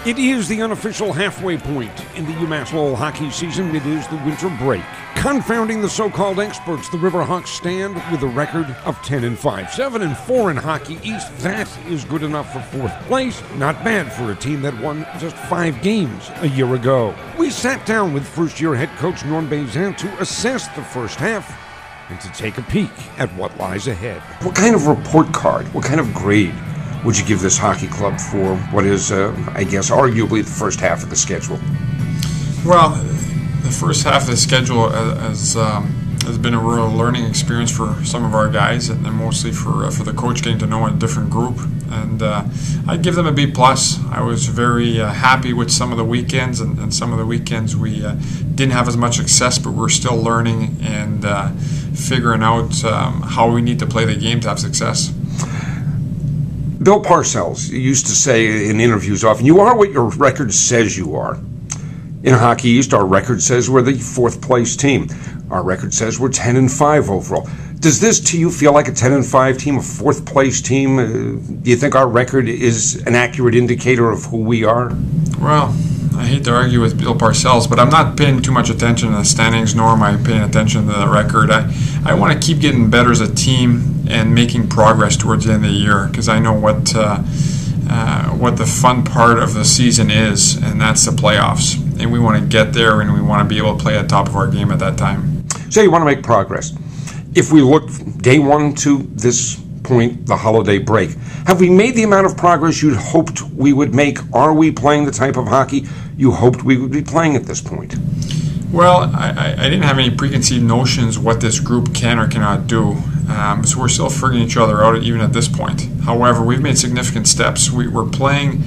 It is the unofficial halfway point in the UMass Lowell hockey season. It is the winter break. Confounding the so-called experts, the Riverhawks stand with a record of 10-5. 7-4 in Hockey East. That is good enough for fourth place. Not bad for a team that won just 5 games a year ago. We sat down with first-year head coach Norm Bazin to assess the first half and to take a peek at what lies ahead. What kind of report card, what kind of grade would you give this hockey club for what is, I guess, arguably the first half of the schedule? Well, the first half of the schedule has been a real learning experience for some of our guys, and mostly for the coach getting to know a different group. And I'd give them a B+. I was very happy with some of the weekends, and some of the weekends we didn't have as much success, but we're still learning and figuring out how we need to play the game to have success. Bill Parcells used to say in interviews often, you are what your record says you are. In Hockey East, our record says we're the fourth place team. Our record says we're 10-5 overall. Does this to you feel like a 10-5 team, a fourth place team? Do you think our record is an accurate indicator of who we are? Well, I hate to argue with Bill Parcells, but I'm not paying too much attention to the standings, nor am I paying attention to the record. I want to keep getting better as a team and making progress towards the end of the year, because I know what the fun part of the season is, and that's the playoffs. And we want to get there, and we want to be able to play at the top of our game at that time. So you want to make progress. If we look day one to this point, the holiday break, have we made the amount of progress you'd hoped we would make? Are we playing the type of hockey you hoped we would be playing at this point? Well, I didn't have any preconceived notions what this group can or cannot do. So we're still figuring each other out even at this point. However, we've made significant steps. We're playing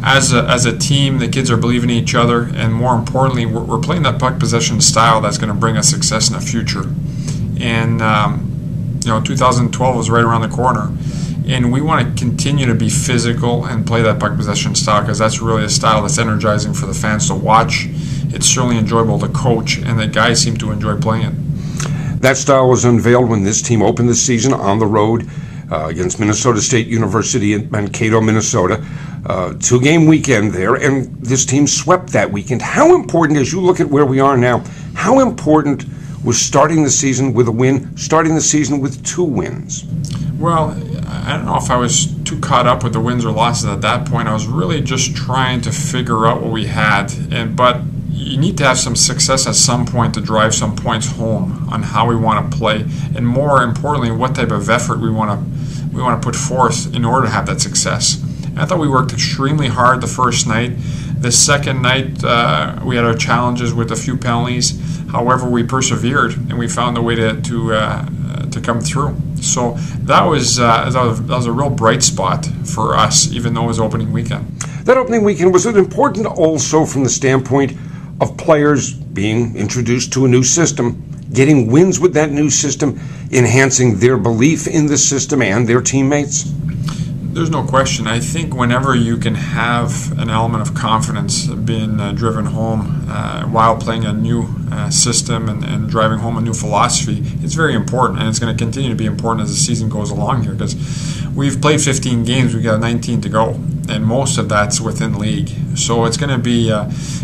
as a team. The kids are believing in each other, and more importantly, we're playing that puck possession style that's going to bring us success in the future. And 2012 was right around the corner, and we want to continue to be physical and play that puck possession style, because that's really a style that's energizing for the fans to watch. It's certainly enjoyable to coach, and the guys seem to enjoy playing it. That style was unveiled when this team opened the season on the road against Minnesota State University in Mankato, Minnesota. 2-game weekend there, and this team swept that weekend. How important, as you look at where we are now, how important was starting the season with a win, starting the season with 2 wins? Well, I don't know if I was too caught up with the wins or losses at that point. I was really just trying to figure out what we had, but you need to have some success at some point to drive some points home on how we want to play, and more importantly, what type of effort we want to put forth in order to have that success. I thought we worked extremely hard the first night. The second night, we had our challenges with a few penalties. However, we persevered, and we found a way to come through. So that was a real bright spot for us, even though it was opening weekend. That opening weekend, was it important also from the standpoint of players being introduced to a new system, getting wins with that new system, enhancing their belief in the system and their teammates? There's no question. I think whenever you can have an element of confidence being driven home while playing a new system and driving home a new philosophy, it's very important, and it's going to continue to be important as the season goes along here, because we've played 15 games, we've got 19 to go, and most of that's within league. So it's going to be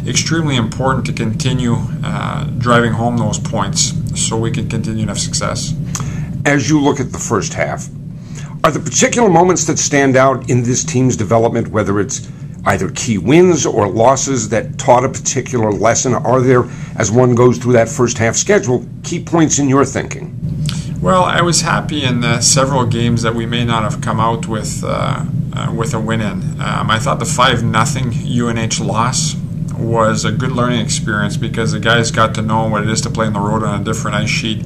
extremely important to continue driving home those points so we can continue to have success. As you look at the first half, are there particular moments that stand out in this team's development, whether it's either key wins or losses that taught a particular lesson? Are there, as one goes through that first half schedule, key points in your thinking? Well, I was happy in several games that we may not have come out with a win in. I thought the 5-0 UNH loss was a good learning experience, because the guys got to know what it is to play on the road on a different ice sheet,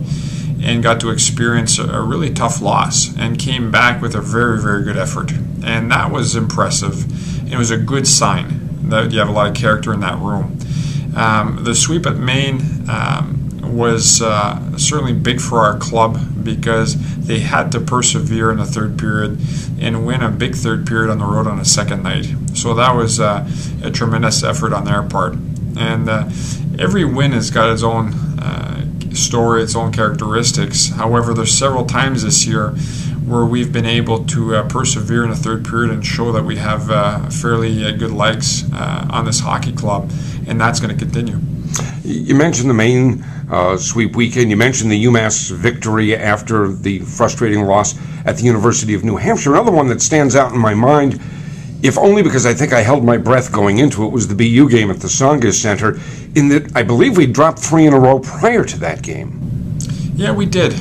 and got to experience a really tough loss, and came back with a very, very good effort. And that was impressive. It was a good sign that you have a lot of character in that room. The sweep at Maine was certainly big for our club, because they had to persevere in the third period and win a big third period on the road on a second night. So that was a tremendous effort on their part. And every win has got its own story, its own characteristics. However, there's several times this year where we've been able to persevere in the third period and show that we have fairly good legs on this hockey club, and that's going to continue. You mentioned the Maine sweep weekend. You mentioned the UMass victory after the frustrating loss at the University of New Hampshire. Another one that stands out in my mind, if only because I think I held my breath going into it, was the BU game at the Tsongas Center, in that I believe we dropped 3 in a row prior to that game. Yeah, we did.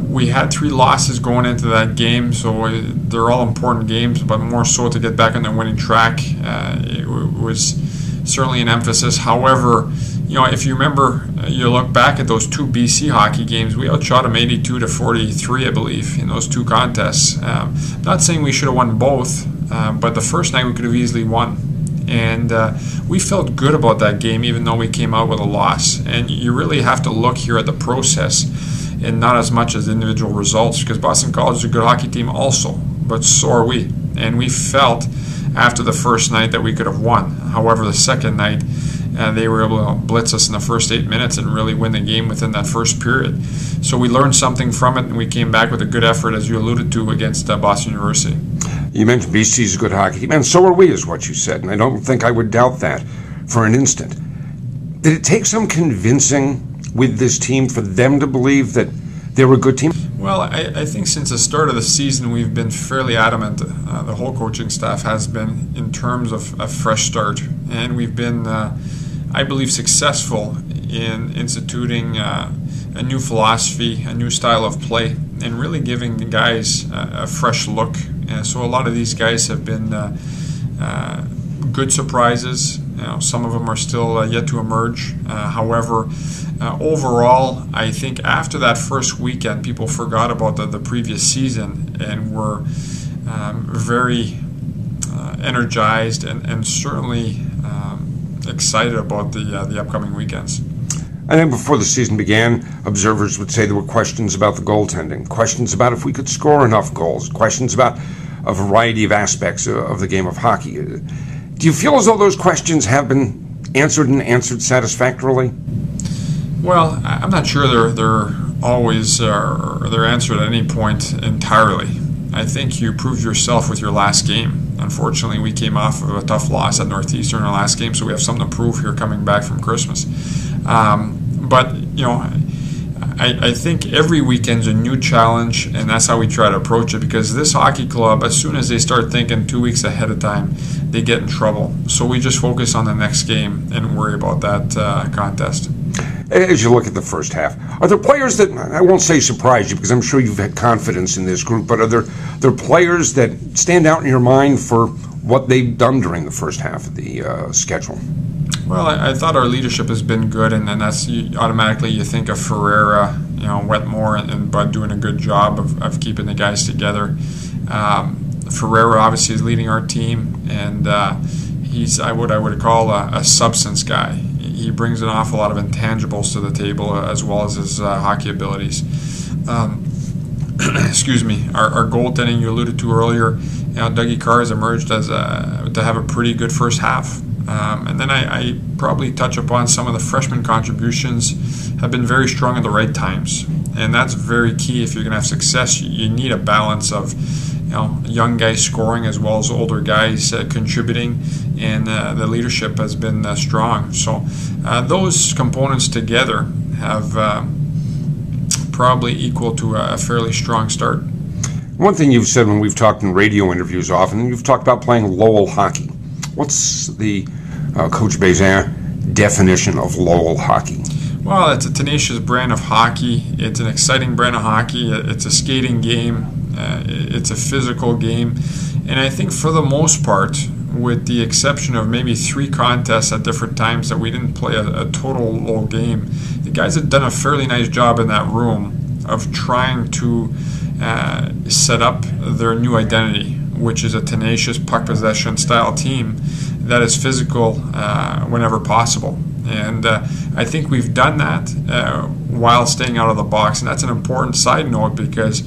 We had 3 losses going into that game, so they're all important games, but more so to get back on the winning track. It was certainly an emphasis. However, if you remember, you look back at those 2 BC hockey games, we outshot them 82-43, I believe, in those 2 contests. Not saying we should have won both, but the first night we could have easily won. And we felt good about that game, even though we came out with a loss. And you really have to look here at the process and not as much as individual results, because Boston College is a good hockey team also, but so are we. And we felt after the first night that we could have won. However, the second night, they were able to blitz us in the first 8 minutes and really win the game within that first period. So we learned something from it, and we came back with a good effort, as you alluded to, against Boston University. You mentioned BC's a good hockey team, and so are we, is what you said, and I don't think I would doubt that for an instant. Did it take some convincing with this team for them to believe that they were a good team? Well, I think since the start of the season, we've been fairly adamant, the whole coaching staff has been, in terms of a fresh start. And we've been, I believe, successful in instituting a new philosophy, a new style of play, and really giving the guys a fresh look. So a lot of these guys have been good surprises. Some of them are still yet to emerge. However, overall, I think after that first weekend, people forgot about the previous season and were very energized and certainly excited about the upcoming weekends. I think before the season began, observers would say there were questions about the goaltending, questions about if we could score enough goals, questions about a variety of aspects of the game of hockey. Do you feel as though those questions have been answered and answered satisfactorily? Well, I'm not sure they're always they're answered at any point entirely. I think you proved yourself with your last game. Unfortunately, we came off of a tough loss at Northeastern in our last game, so we have something to prove here coming back from Christmas. But I think every weekend's a new challenge, and that's how we try to approach it, because this hockey club, as soon as they start thinking 2 weeks ahead of time, they get in trouble. So we just focus on the next game and worry about that contest. As you look at the first half, are there players that, I won't say surprise you, because I'm sure you've had confidence in this group, but are there players that stand out in your mind for what they've done during the first half of the schedule? Well, I thought our leadership has been good, and that's automatically you think of Ferreira, Wetmore, and Bud doing a good job of keeping the guys together. Ferreira obviously is leading our team, and he's what I would call a substance guy. He brings an awful lot of intangibles to the table, as well as his hockey abilities. Excuse me. Our goaltending you alluded to earlier, Dougie Carr has emerged as to have a pretty good first half. And then I probably touch upon some of the freshman contributions have been very strong at the right times, and that's very key if you're going to have success. You need a balance of young guys scoring as well as older guys contributing, and the leadership has been strong. So those components together have probably equal to a fairly strong start. One thing you've said when we've talked in radio interviews often, you've talked about playing Lowell hockey. What's the Coach Bazin definition of Lowell hockey? Well, it's a tenacious brand of hockey. It's an exciting brand of hockey. It's a skating game. It's a physical game. And I think for the most part, with the exception of maybe 3 contests at different times that we didn't play a total Lowell game, the guys have done a fairly nice job in that room of trying to set up their new identity, which is a tenacious puck possession style team that is physical whenever possible. And I think we've done that while staying out of the box. And that's an important side note, because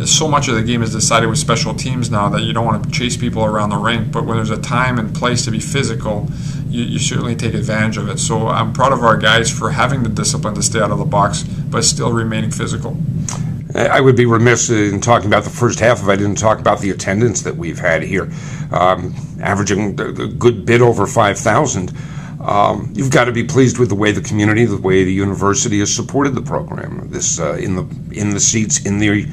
so much of the game is decided with special teams now that you don't want to chase people around the rink. But when there's a time and place to be physical, you certainly take advantage of it. So I'm proud of our guys for having the discipline to stay out of the box, but still remaining physical. I would be remiss in talking about the first half if I didn't talk about the attendance that we've had here, averaging a good bit over 5,000. You've got to be pleased with the way the community, the way the university has supported the program. This in the seats in the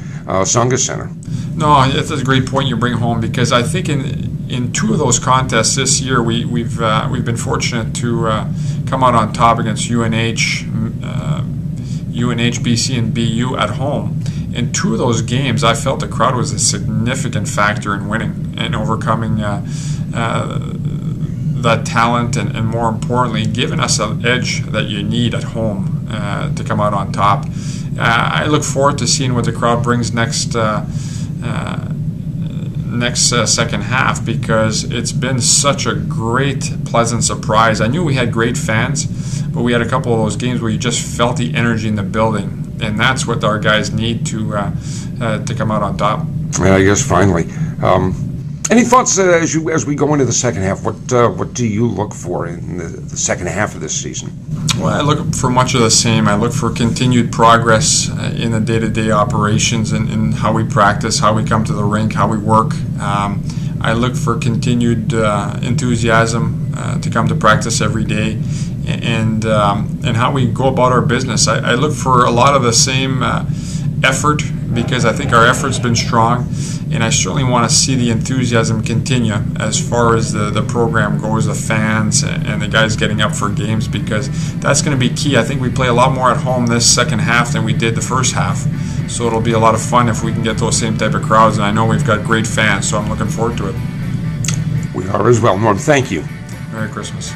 Sangha Center. No, that's a great point you bring home, because I think in two of those contests this year we've been fortunate to come out on top against UNH, BC, and BU at home. In two of those games, I felt the crowd was a significant factor in winning and overcoming that talent, and more importantly, giving us an edge that you need at home to come out on top. I look forward to seeing what the crowd brings next second half, because it's been such a great, pleasant surprise. I knew we had great fans, but we had a couple of those games where you just felt the energy in the building, and that's what our guys need to come out on top. Yeah, I guess finally. Any thoughts as we go into the second half? What do you look for in the second half of this season? Well, I look for much of the same. I look for continued progress in the day-to-day operations and in how we practice, how we come to the rink, how we work. I look for continued enthusiasm to come to practice every day, and how we go about our business. I look for a lot of the same effort, because I think our effort's been strong, and I certainly want to see the enthusiasm continue as far as the program goes, the fans and the guys getting up for games, because that's going to be key. I think we play a lot more at home this second half than we did the first half, so it'll be a lot of fun if we can get those same type of crowds, and I know we've got great fans, so I'm looking forward to it. We are as well. Norm, thank you. Merry Christmas.